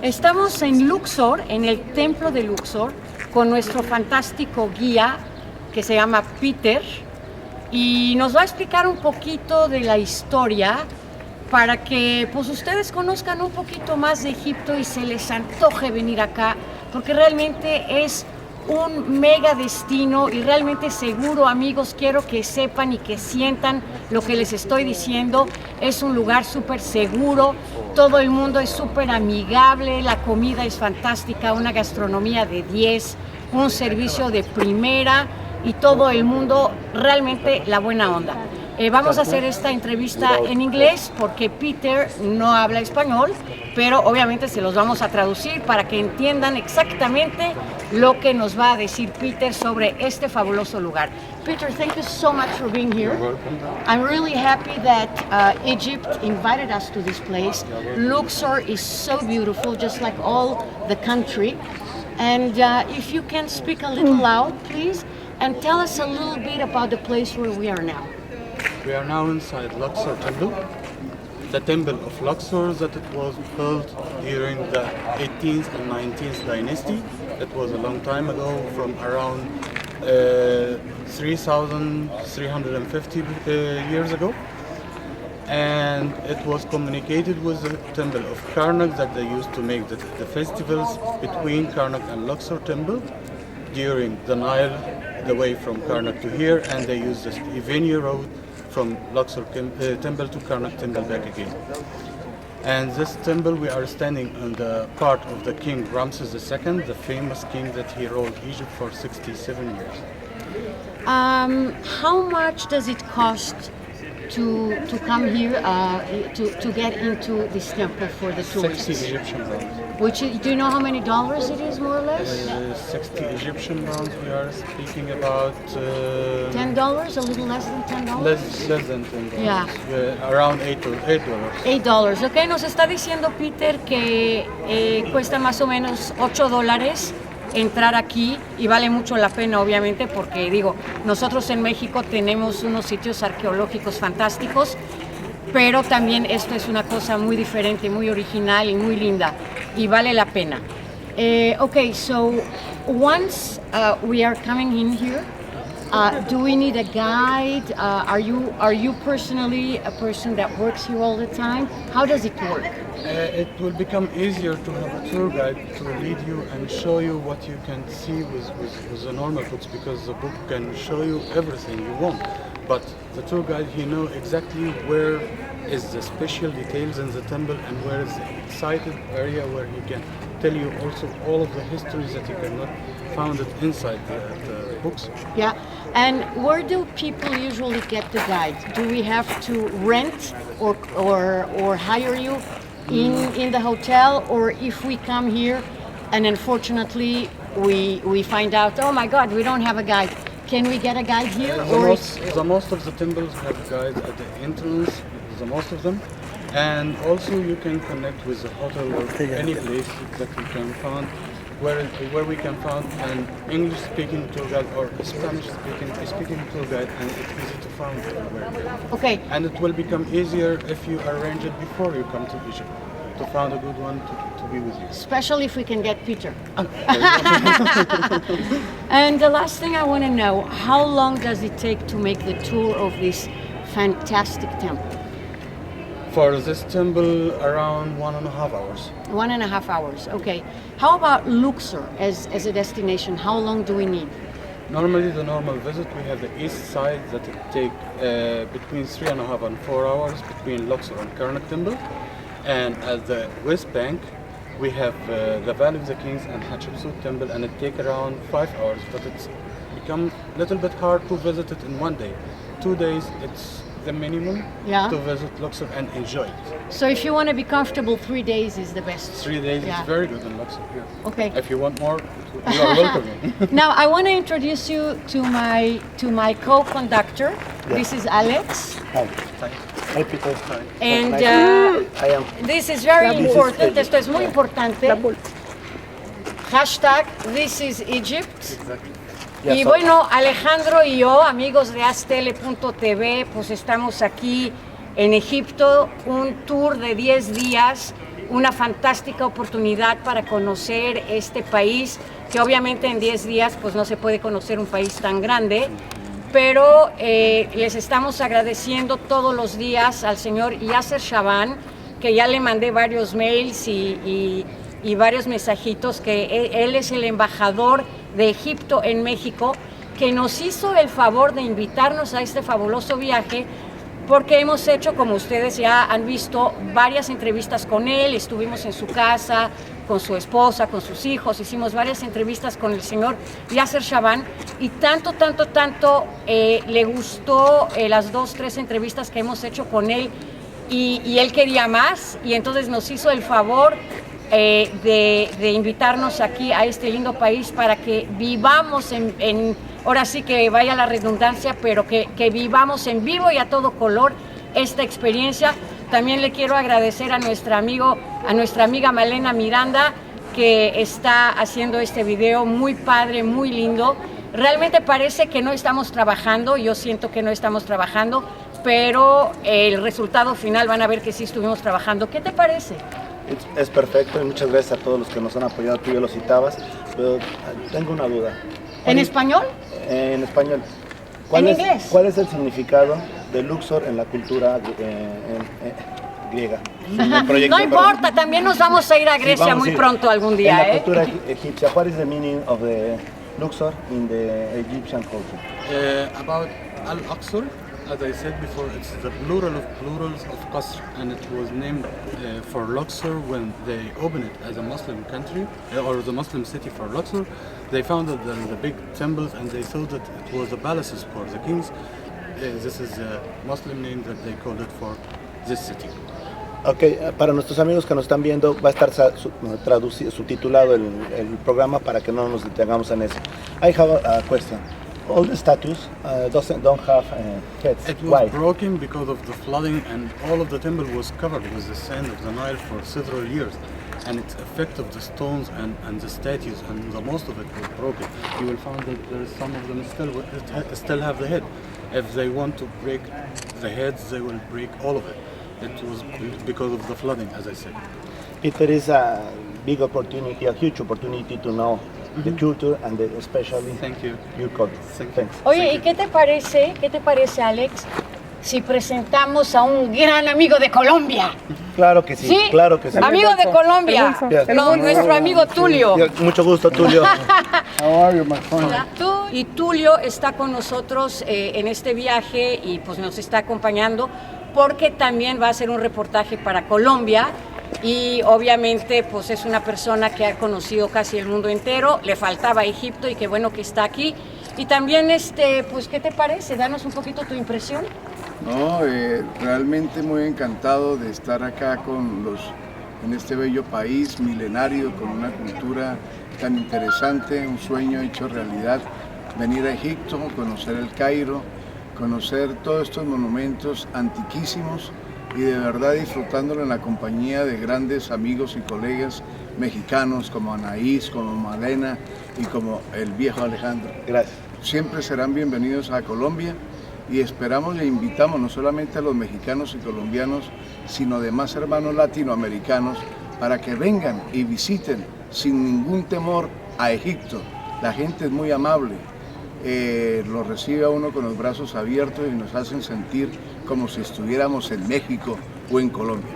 Estamos en Luxor, en el templo de Luxor, con nuestro fantástico guía que se llama Peter y nos va a explicar un poquito de la historia para que pues ustedes conozcan un poquito más de Egipto y se les antoje venir acá, porque realmente es un mega destino y realmente seguro, amigos, quiero que sepan y que sientan lo que les estoy diciendo. Es un lugar súper seguro, todo el mundo es súper amigable, la comida es fantástica, una gastronomía de 10, un servicio de primera y todo el mundo realmente la buena onda. Vamos a hacer esta entrevista en inglés porque Peter no habla español, pero obviamente se los vamos a traducir para que entiendan exactamente lo que nos va a decir Peter sobre este fabuloso lugar. Peter, thank you so much for being here. You're welcome. I'm really happy that Egypt invited us to this place. Luxor is so beautiful, just like all the country. And if you can speak a little loud, please, and tell us a little bit about the place where we are now. We are now inside Luxor Temple, the temple of Luxor that it was built during the 18th and 19th dynasty. That was a long time ago, from around 3,350 years ago. And it was communicated with the temple of Karnak that they used to make the festivals between Karnak and Luxor temple during the Nile, the way from Karnak to here, and they used the Ivenia road from Luxor temple to Karnak temple back again. And this temple, we are standing on the part of the king Ramses II, the famous king that he ruled Egypt for 67 years. How much does it cost to come here to get into this temple for the 60 tourists? Egyptian pounds. Which, do you know how many dollars it is, more or less? 60 Egyptian pounds, we are speaking about... $10, a little less than $10? Less than $10. Yeah. Around $8. $8. Ok, nos está diciendo Peter que cuesta más o menos $8 entrar aquí y vale mucho la pena, obviamente, porque digo, nosotros en México tenemos unos sitios arqueológicos fantásticos, pero también esto es una cosa muy diferente, muy original y muy linda y vale la pena. Okay, so once we are coming in here, do we need a guide? Are you personally a person that works here all the time? How does it work? It will become easier to have a tour guide to lead you and show you what you can see with the normal books, because the book can show you everything you want. But the tour guide, he knows exactly where is the special details in the temple and where is the excited area where he can tell you also all of the histories that you cannot find it inside the books. Yeah, and where do people usually get the guide? Do we have to rent or hire you in the hotel, or if we come here and unfortunately we find out, oh my God, we don't have a guide, can we get a guide here? The most of the temples have guides at the entrance, the most of them, and also you can connect with the hotel or any place that you can find where we can find an English-speaking tour guide or Spanish-speaking tour guide, and it's easy to find everywhere. Okay. And it will become easier if you arrange it before you come to Egypt, to find a good one to be with you. Especially if we can get Peter. And the last thing I want to know, how long does it take to make the tour of this fantastic temple? For this temple, around 1.5 hours. 1.5 hours, okay. How about Luxor as a destination? How long do we need? Normally, the normal visit, we have the east side that it take between 3.5 and 4 hours between Luxor and Karnak temple. And at the west bank, we have the Valley of the Kings and Hatshepsut temple, and it take around 5 hours, but it's become a little bit hard to visit it in one day. 2 days, it's the minimum to visit Luxor and enjoy it. So if you want to be comfortable, 3 days is the best. 3 days is very good in Luxor. Yeah. Okay. If you want more, you are welcome. Now I want to introduce you to my co-conductor. Yeah. This is Alex. Hi. Hi, Peter. Hi. And I am. This is very important. Esto es muy importante. Hashtag This is Egypt. Exactly. Y bueno, Alejandro y yo, amigos de Aztele.tv, pues estamos aquí en Egipto, un tour de 10 días una fantástica oportunidad para conocer este país, que obviamente en 10 días pues no se puede conocer un país tan grande, pero les estamos agradeciendo todos los días al señor Yasser Shaban, que ya le mandé varios mails y varios mensajitos, que él es el embajador de Egipto en México, que nos hizo el favor de invitarnos a este fabuloso viaje, porque hemos hecho, como ustedes ya han visto, varias entrevistas con él. Estuvimos en su casa, con su esposa, con sus hijos, hicimos varias entrevistas con el señor Yasser Shaban, y tanto le gustó las 2-3 entrevistas que hemos hecho con él, y él quería más, y entonces nos hizo el favor de invitarnos aquí a este lindo país para que vivamos ahora sí que vaya la redundancia, pero que vivamos en vivo y a todo color esta experiencia. También le quiero agradecer a nuestra amiga Malena Miranda, que está haciendo este video muy padre, muy lindo. Realmente parece que no estamos trabajando, yo siento que no estamos trabajando, pero el resultado final van a ver que sí estuvimos trabajando. ¿Qué te parece? Es perfecto, y muchas gracias a todos los que nos han apoyado. Tú ya lo citabas, pero tengo una duda. ¿En español? En español. ¿En inglés? ¿Cuál es el significado de Luxor en la cultura griega? No importa, también nos vamos a ir a Grecia muy pronto algún día. En la cultura egipcia, what is the meaning of the Luxor in the Egyptian culture? About Al-Aqsar, as I said before, it's the plural of plurals of Qasr, and it was named for Luxor when they opened it as a Muslim country, or the Muslim city for Luxor. They founded the big temples, and they thought that it was the palaces for the kings. This is a Muslim name that they called it for this city. Ok, para nuestros amigos que nos están viendo, va a estar subtitulado el programa para que no nos detengamos en eso. I have a question. All the statues don't have heads. It was Why? broken because of the flooding, and all of the temple was covered with the sand of the Nile for several years, and it affected the stones and the statues, and the most of it was broken. You will find that there is some of them still have the head. If they want to break the heads, they will break all of it. It was because of the flooding, as I said. Peter, is a big opportunity, a huge opportunity to know the culture and especially Thank you. your culture. Thanks. Oye, ¿y qué te parece, Alex, si presentamos a un gran amigo de Colombia? Claro que sí, ¿Sí? claro que sí. Amigo de Colombia, no, nuestro amigo Tulio. Mucho gusto, Tulio. How are you, my friend? Y Tulio está con nosotros en este viaje, y pues nos está acompañando porque también va a hacer un reportaje para Colombia, y obviamente pues es una persona que ha conocido casi el mundo entero. Le faltaba Egipto, y qué bueno que está aquí. Y también pues ¿qué te parece? Danos un poquito tu impresión. No, realmente muy encantado de estar acá en este bello país milenario, con una cultura tan interesante, un sueño hecho realidad. Venir a Egipto, conocer el Cairo, conocer todos estos monumentos antiquísimos, y de verdad disfrutándolo en la compañía de grandes amigos y colegas mexicanos como Anaís, como Malena y como el viejo Alejandro. Gracias. Siempre serán bienvenidos a Colombia, y esperamos e invitamos no solamente a los mexicanos y colombianos, sino demás hermanos latinoamericanos, para que vengan y visiten sin ningún temor a Egipto. La gente es muy amable, lo recibe a uno con los brazos abiertos y nos hacen sentir como si estuviéramos en México o en Colombia.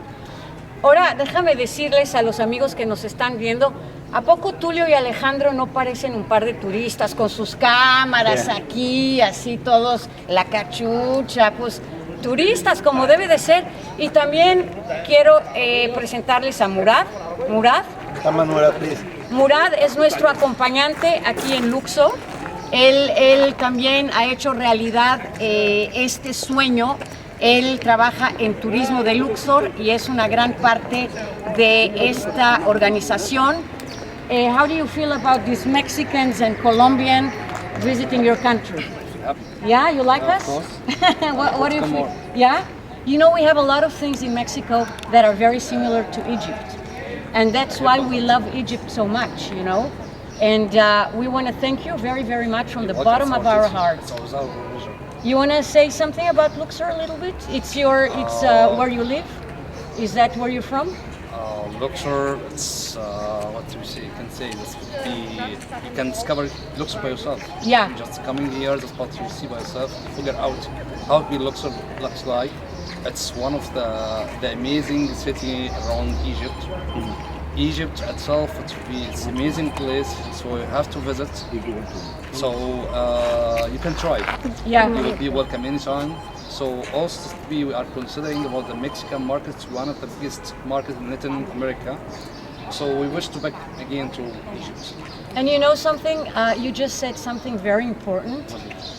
Ahora, déjame decirles a los amigos que nos están viendo, ¿a poco Tulio y Alejandro no parecen un par de turistas con sus cámaras aquí, así todos, la cachucha, pues turistas como debe de ser? Y también quiero presentarles a Murad. Murad. Murad es nuestro acompañante aquí en Luxor. Él también ha hecho realidad este sueño. Él trabaja en turismo de Luxor y es una gran parte de esta organización. How do you feel about these Mexicans and Colombians visiting your country? Yeah, you like us? what do you feel? Yeah? You know, we have a lot of things in Mexico that are very similar to Egypt. And that's why we love Egypt so much, you know? And we want to thank you very, very much from the bottom of our hearts. You want to say something about Luxor a little bit? It's where you live? Is that where you're from? Luxor, it's what do you say? You can say this would be, you can discover Luxor by yourself. Yeah. Just coming here, the spot you see by yourself, figure out how the Luxor looks like. It's one of the amazing city around Egypt. Egypt itself, it's an amazing place, so you have to visit. So you can try. Yeah. You will be welcome anytime. So also we are considering about the Mexican market, one of the biggest markets in Latin America. So we wish to back again to Egypt. And you know something? You just said something very important.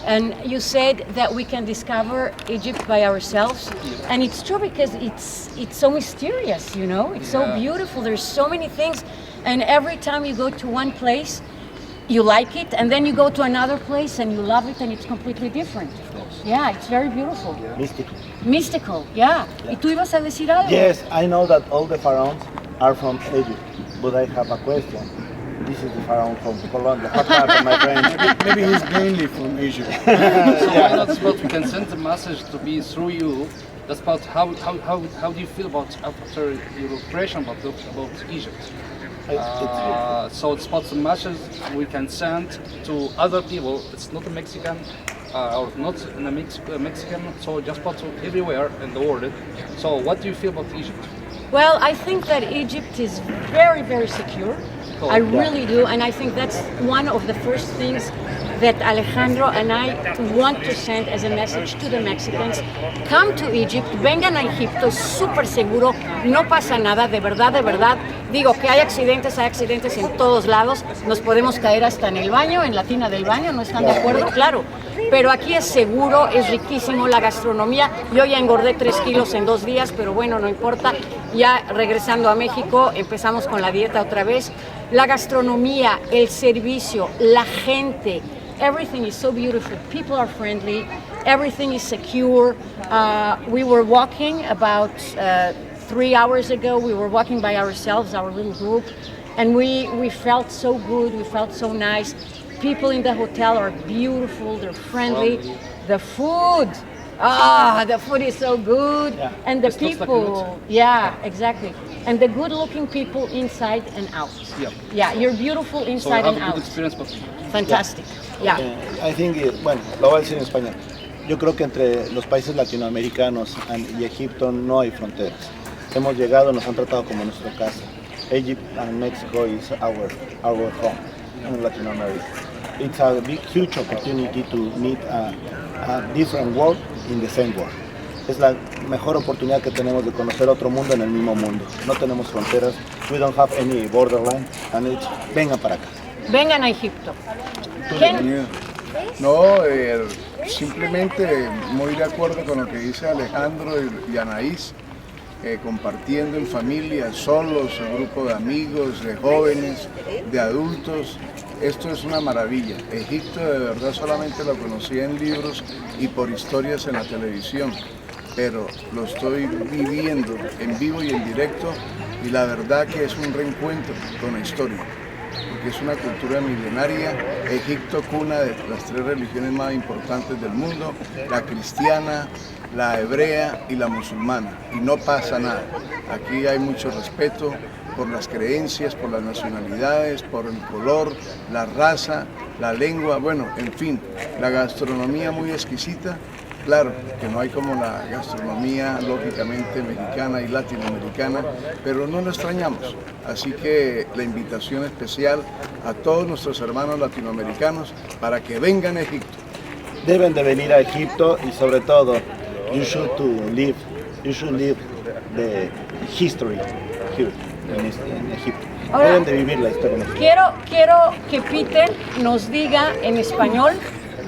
And you said that we can discover Egypt by ourselves. And it's true because it's so mysterious, you know? It's so beautiful. There's so many things. And every time you go to one place, you like it. And then you go to another place and you love it and it's completely different. Yeah, it's very beautiful. Mystical. Mystical, yeah. ¿Y tú ibas a decir algo? Yes, I know that all the pharaohs are from Egypt, but I have a question. This is the pharaoh from Colombia. What happened, my friend? Maybe he's mainly from Egypt. So why not spot we can send the message to be through you. That's about how do you feel about after your impression about Egypt? So it's about the message we can send to other people. It's not a Mexican or not in a Mexican, so just about to everywhere in the world. So what do you feel about Egypt? Well, I think that Egypt is very, very secure. I really do, and I think that's one of the first things that Alejandro and I want to send as a message to the Mexicans. Come to Egypt, vengan a Egipto, es súper seguro, no pasa nada, de verdad, de verdad. Digo que hay accidentes en todos lados, nos podemos caer hasta en el baño, en la tina del baño, ¿no están de acuerdo? Claro, pero aquí es seguro, es riquísimo la gastronomía. Yo ya engordé 3 kilos en 2 días, pero bueno, no importa. Ya regresando a México, empezamos con la dieta otra vez. La gastronomía, el servicio, la gente, everything is so beautiful. People are friendly, everything is secure. We were walking about 3 hours ago. We were walking by ourselves, our little group, and we felt so good, we felt so nice. People in the hotel are beautiful, they're friendly. The food, the food is so good. Yeah. And the people, exactly. And the good-looking people inside and out. Yeah, you're beautiful inside and out. Fantastic. Yeah. I think, bueno, lo voy a decir en español. Yo creo que entre los países latinoamericanos y Egipto no hay fronteras. Hemos llegado, nos han tratado como nuestra casa. Egypt and Mexico is our home in Latin America. It's a big, huge opportunity to meet a different world in the same world. Es la mejor oportunidad que tenemos de conocer otro mundo en el mismo mundo. No tenemos fronteras. We don't have any borderline. And vengan para acá. Vengan a Egipto. No, simplemente muy de acuerdo con lo que dice Alejandro y Anaís, compartiendo en familia, solos, en grupo de amigos, de jóvenes, de adultos. Esto es una maravilla. Egipto de verdad solamente lo conocía en libros y por historias en la televisión, pero lo estoy viviendo en vivo y en directo y la verdad que es un reencuentro con la historia, porque es una cultura milenaria. Egipto, cuna de las 3 religiones más importantes del mundo, la cristiana, la hebrea y la musulmana, y no pasa nada. Aquí hay mucho respeto por las creencias, por las nacionalidades, por el color, la raza, la lengua, bueno, en fin, la gastronomía muy exquisita. Claro que no hay como la gastronomía lógicamente mexicana y latinoamericana, pero no lo extrañamos. Así que la invitación especial a todos nuestros hermanos latinoamericanos para que vengan a Egipto. Deben de venir a Egipto y sobre todo, you should live the history here en Egipto. Ahora, deben de vivir la historia en Egipto. Quiero que Peter nos diga en español.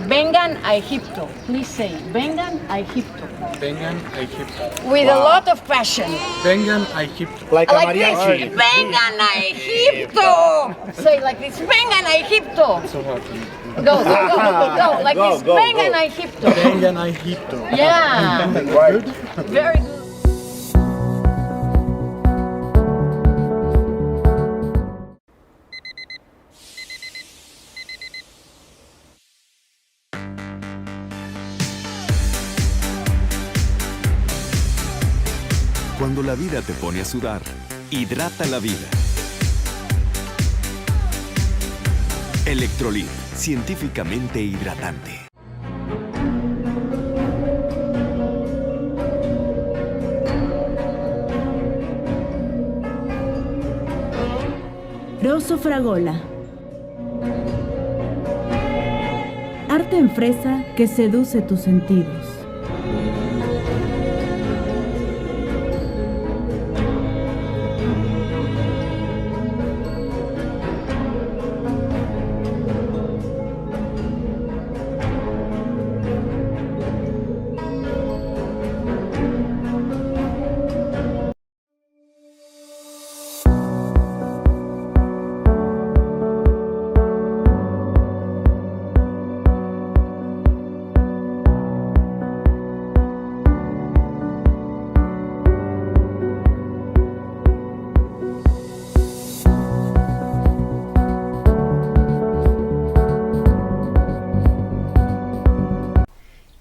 Vengan a Egipto. Please say, vengan a Egipto. Vengan a Egipto. With a lot of passion. Vengan a Egipto. Like a Like this. mariachi. Vengan a Egipto. Say like this. Vengan a Egipto. So hard. Go. Like this. Vengan a Egipto. Vengan a Egipto. Yeah. Right. Very good. Cuando la vida te pone a sudar, Hidrata la vida. Electrolit, científicamente hidratante. Rosso Fragola. Arte en fresa que seduce tus sentidos.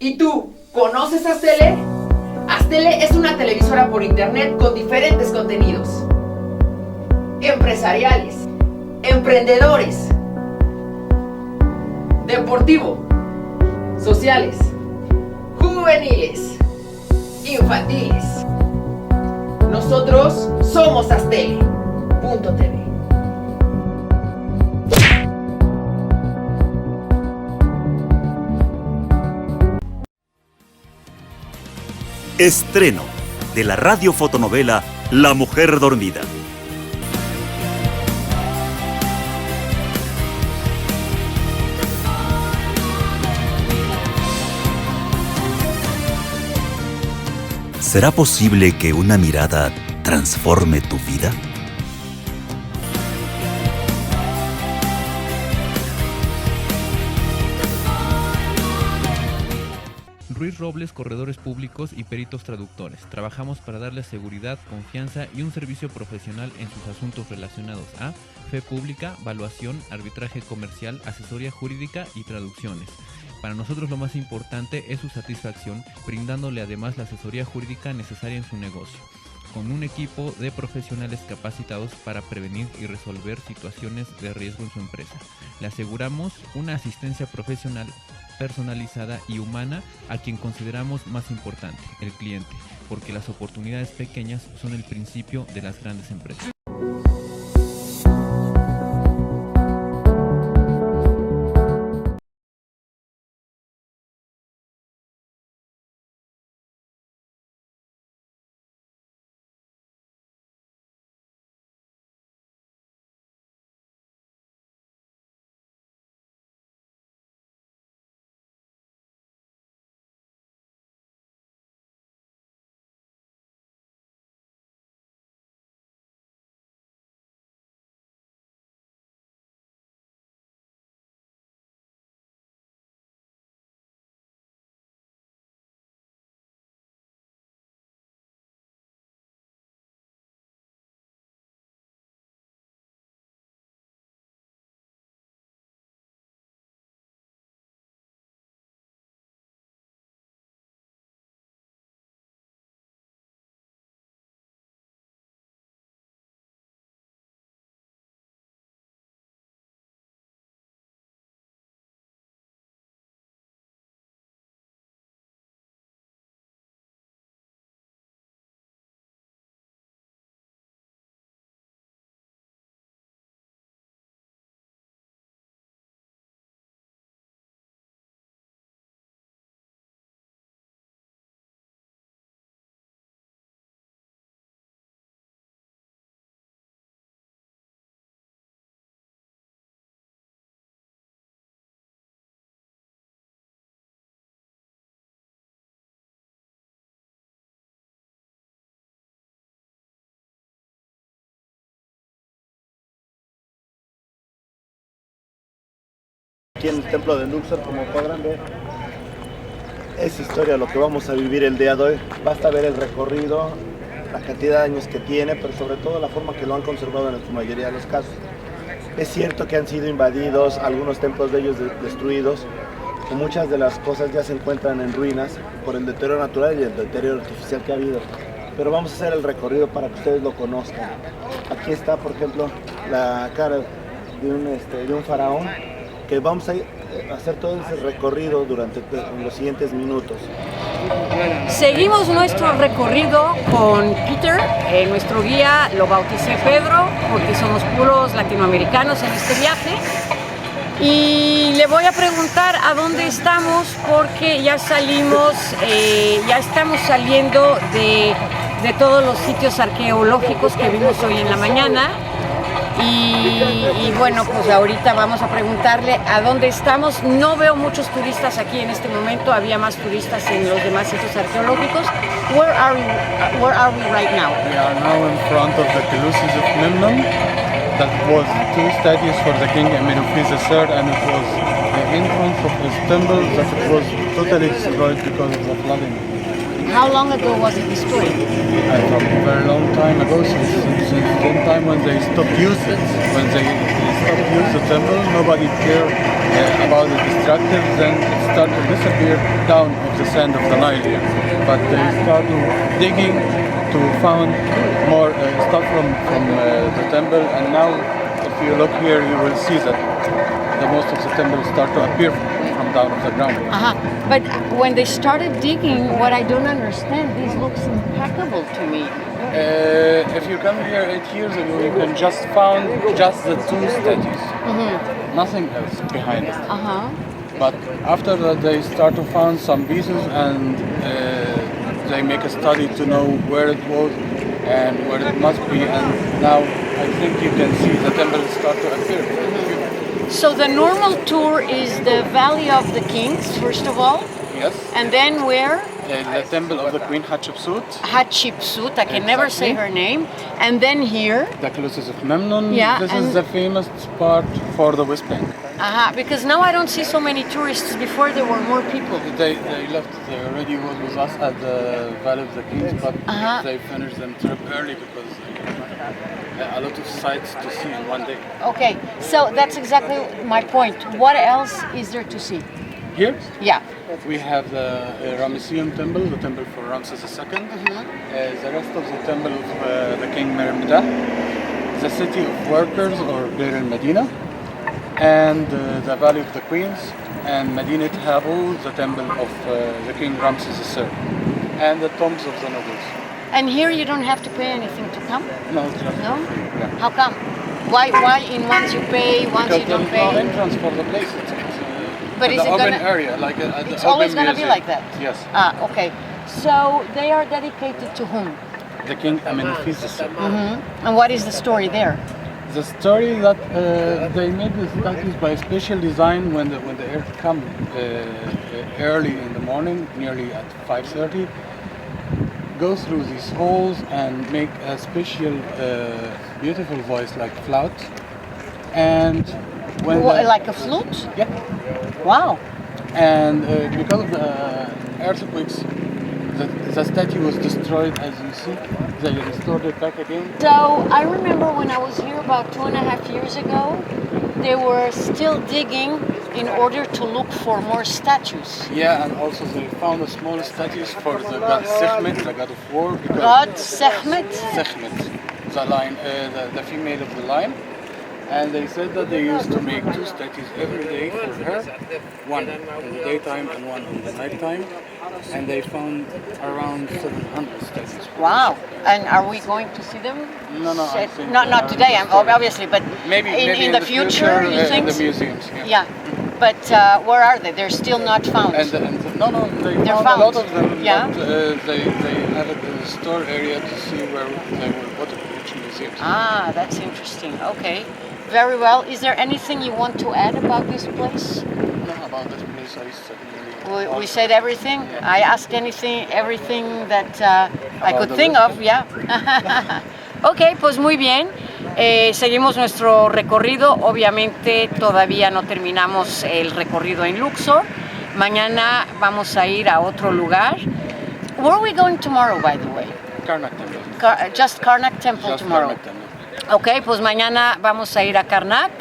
¿Y tú, conoces a Aztele? Aztele es una televisora por internet con diferentes contenidos empresariales, emprendedores, deportivo, sociales, juveniles, infantiles. Nosotros somos Aztele.tv. Estreno de la radiofotonovela La Mujer Dormida. ¿Será posible que una mirada transforme tu vida? Ruiz Robles, corredores públicos y peritos traductores. Trabajamos para darles seguridad, confianza y un servicio profesional en sus asuntos relacionados a fe pública, valuación, arbitraje comercial, asesoría jurídica y traducciones. Para nosotros lo más importante es su satisfacción, brindándole además la asesoría jurídica necesaria en su negocio, con un equipo de profesionales capacitados para prevenir y resolver situaciones de riesgo en su empresa. Le aseguramos una asistencia profesional personalizada y humana a quien consideramos más importante, el cliente, porque las oportunidades pequeñas son el principio de las grandes empresas. Aquí en el templo de Luxor, como podrán ver, es historia lo que vamos a vivir el día de hoy. Basta ver el recorrido, la cantidad de años que tiene, pero sobre todo la forma que lo han conservado en su mayoría de los casos. Es cierto que han sido invadidos, algunos templos de ellos destruidos, y muchas de las cosas ya se encuentran en ruinas por el deterioro natural y el deterioro artificial que ha habido. pero vamos a hacer el recorrido para que ustedes lo conozcan. Aquí está, por ejemplo, la cara de un faraón, que vamos a hacer todo ese recorrido durante los siguientes minutos. Seguimos nuestro recorrido con Peter, nuestro guía. Lo bauticé Pedro porque somos puros latinoamericanos en este viaje. Y le voy a preguntar a dónde estamos porque ya salimos, ya estamos saliendo de todos los sitios arqueológicos que vimos hoy en la mañana. Y bueno, pues ahorita vamos a preguntarle a dónde estamos. No veo muchos turistas aquí en este momento, había más turistas en los demás sitios arqueológicos. Where are we right now? We are now in front of the Colossus of Memnon. That was two statues for the king Enero, and it was the entrance of his temple that it was totally destroyed because of the flooding. How long ago was it destroyed? From a very long time ago, since the time when they stopped using it. When they stopped using the temple, nobody cared about the destructive, then it started to disappear down of the sand of the Nile here. But they started digging to find more stuff from the temple, and now if you look here you will see that the most of the temple start to appear from down of the ground. But when they started digging, what I don't understand, this looks impeccable to me. If you come here 8 years ago, you can just found just the two statues, nothing else behind it. But after that, they start to find some pieces, and they make a study to know where it was and where it must be. And now I think you can see the temple start to appear. So the normal tour is the Valley of the Kings, first of all. Yes. And then where? The temple of the Queen Hatshepsut. Hatshepsut, I can never say her name. And then here. The Colossus of Memnon. Yeah, this is the famous part for the West Bank. Because now I don't see so many tourists. Before there were more people. They left. They already was with us at the Valley of the Kings, but they finished them trip early because a lot of sights to see in one day. Okay, so that's exactly my point. What else is there to see? Here? Yeah. We have the Ramesseum temple, the temple for Ramses II. The rest of the temple of the King Mermida, the city of workers or Bir el-Medina, and the Valley of the Queens, and Medinat Habu, the temple of the King Ramses II, and the tombs of the nobles. And here you don't have to pay anything to come? No, it's not. No? Yeah. How come? Why in once you pay, once because you don't there is no pay? entrance for the place. But is the it open gonna, area, like at the it's always open going to be museum. like that? Yes. Okay. So they are dedicated to whom? The King Amenophesis II. And what is the story there? The story that they made the statues by special design when the earth come early in the morning, nearly at 5:30, go through these holes and make a special beautiful voice like flute. And when like a flute? Yeah. Wow. And because of the earthquakes, the statue was destroyed, as you see. They restored it back again. So I remember when I was here about 2.5 years ago, they were still digging in order to look for more statues. Yeah, and also they found the small statues for the god Sekhmet, the god of war. God Sekhmet? Sekhmet, the lion, the female of the lion. And they said that they used to make two statues every day for her, one in the daytime and one in the nighttime. And they found around 700 statues. Wow! And are we going to see them? No, I think not today, obviously, but maybe in the future, you think? In the museums. Yeah. But where are they? They're still not found. No, they're found a lot of them. Yeah. But they had a store area to see where they were put in which museums. Ah, that's interesting. Okay. Very well. Is there anything you want to add about this place? No, about this place I said nearly. We said everything. Yeah. I asked everything that I could think of. Yeah. Ok, pues muy bien. Seguimos nuestro recorrido. Obviamente todavía no terminamos el recorrido en Luxor. Mañana vamos a ir a otro lugar. Where are we going tomorrow, by the way? Karnak Temple. Just Karnak Temple tomorrow. Karnak Temple. Ok, pues mañana vamos a ir a Karnak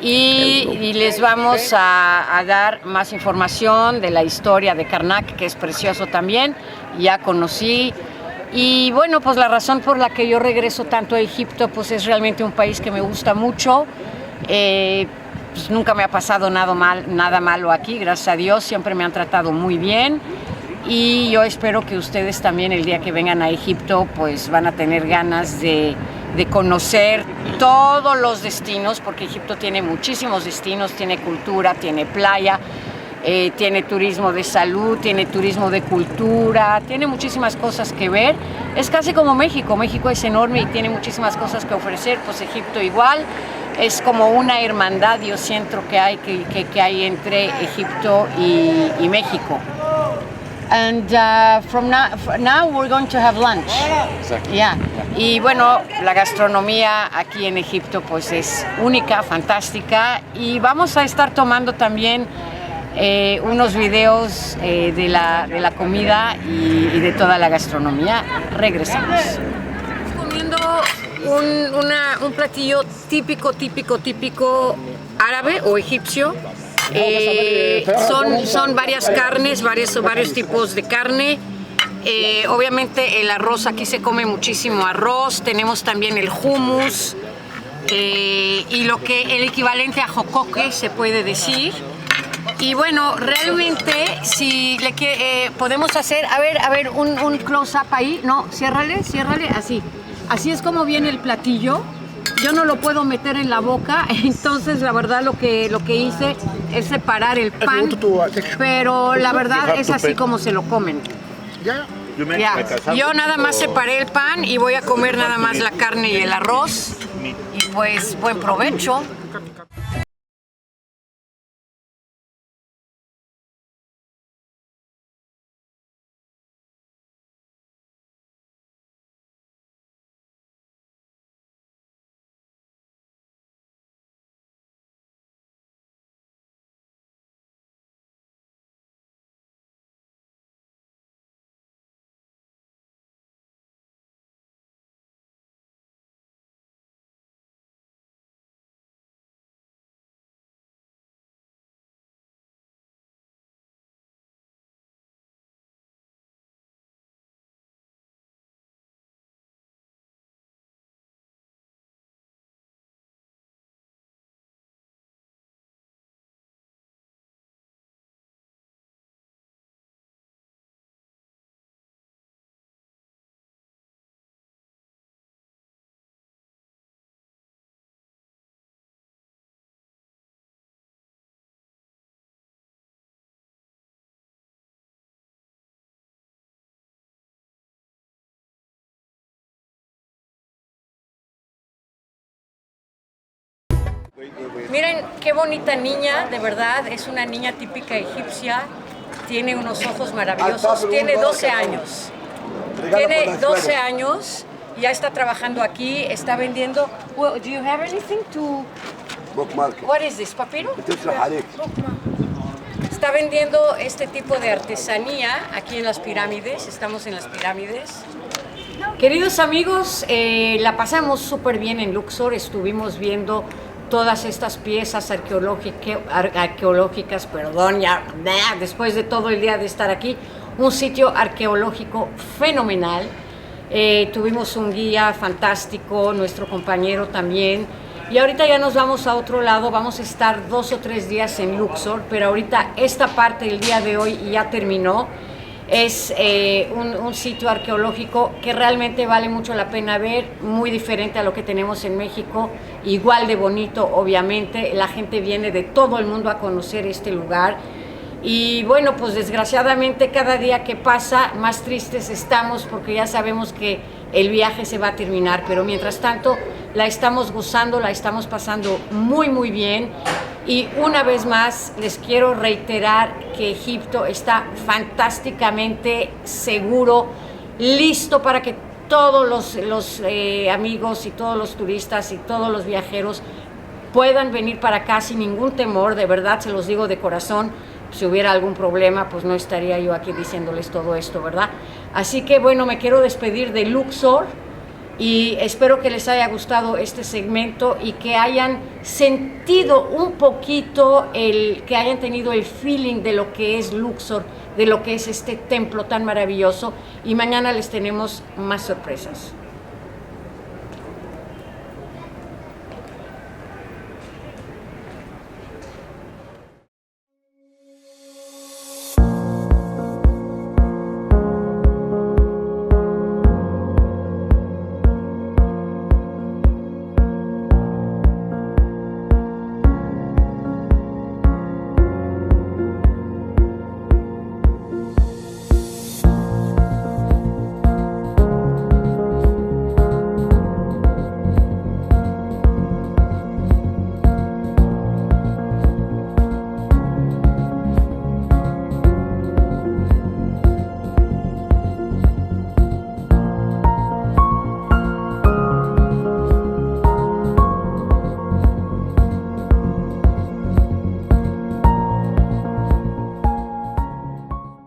y les vamos a dar más información de la historia de Karnak, que es precioso también. Ya conocí Y bueno, pues la razón por la que yo regreso tanto a Egipto, pues es realmente un país que me gusta mucho. Pues nunca me ha pasado nada malo aquí, gracias a Dios, siempre me han tratado muy bien. Y yo espero que ustedes también el día que vengan a Egipto pues van a tener ganas de conocer todos los destinos, porque Egipto tiene muchísimos destinos, tiene cultura, tiene playa, tiene turismo de salud, tiene turismo de cultura, tiene muchísimas cosas que ver. Es casi como México, México es enorme y tiene muchísimas cosas que ofrecer, pues Egipto igual. Es como una hermandad, yo siento que hay entre Egipto y México. And from now we're going to have lunch. Exactly. Yeah. Y bueno, la gastronomía aquí en Egipto pues es única, fantástica, y vamos a estar tomando también unos videos de la comida y de toda la gastronomía. Regresamos. Estamos comiendo un platillo típico árabe o egipcio. Son varias carnes, varios tipos de carne. Obviamente el arroz, aquí se come muchísimo arroz. Tenemos también el hummus y el equivalente a jocoque, se puede decir. Y bueno, realmente si podemos hacer, a ver, un close-up ahí. No, ciérrale, así es como viene el platillo. Yo no lo puedo meter en la boca, entonces la verdad lo que hice es separar el pan, pero la verdad es así como se lo comen. Ya. Yo nada más separé el pan y voy a comer nada más la carne y el arroz, y pues buen provecho. Miren qué bonita niña, de verdad, es una niña típica egipcia, tiene unos ojos maravillosos, tiene 12 años. Tiene 12 años, ya está trabajando aquí, está vendiendo. Well, do you have anything to... What is this, papiro? Está vendiendo este tipo de artesanía aquí en las pirámides, estamos en las pirámides. Queridos amigos, la pasamos súper bien en Luxor, estuvimos viendo todas estas piezas arqueológicas, después de todo el día de estar aquí, un sitio arqueológico fenomenal. Tuvimos un guía fantástico, nuestro compañero también, y ahorita ya nos vamos a otro lado, vamos a estar 2 o 3 días en Luxor, pero ahorita esta parte del día de hoy ya terminó. Es un sitio arqueológico que realmente vale mucho la pena ver, muy diferente a lo que tenemos en México, igual de bonito obviamente, la gente viene de todo el mundo a conocer este lugar. Y bueno, pues desgraciadamente cada día que pasa más tristes estamos porque ya sabemos que el viaje se va a terminar, pero mientras tanto la estamos gozando, la estamos pasando muy bien. Y una vez más les quiero reiterar que Egipto está fantásticamente seguro, listo para que todos los amigos y todos los turistas y todos los viajeros puedan venir para acá sin ningún temor, de verdad se los digo de corazón. Si hubiera algún problema, pues no estaría yo aquí diciéndoles todo esto, ¿verdad? Así que bueno, me quiero despedir de Luxor y espero que les haya gustado este segmento y que hayan sentido un poquito, que hayan tenido el feeling de lo que es Luxor, de lo que es este templo tan maravilloso y mañana les tenemos más sorpresas.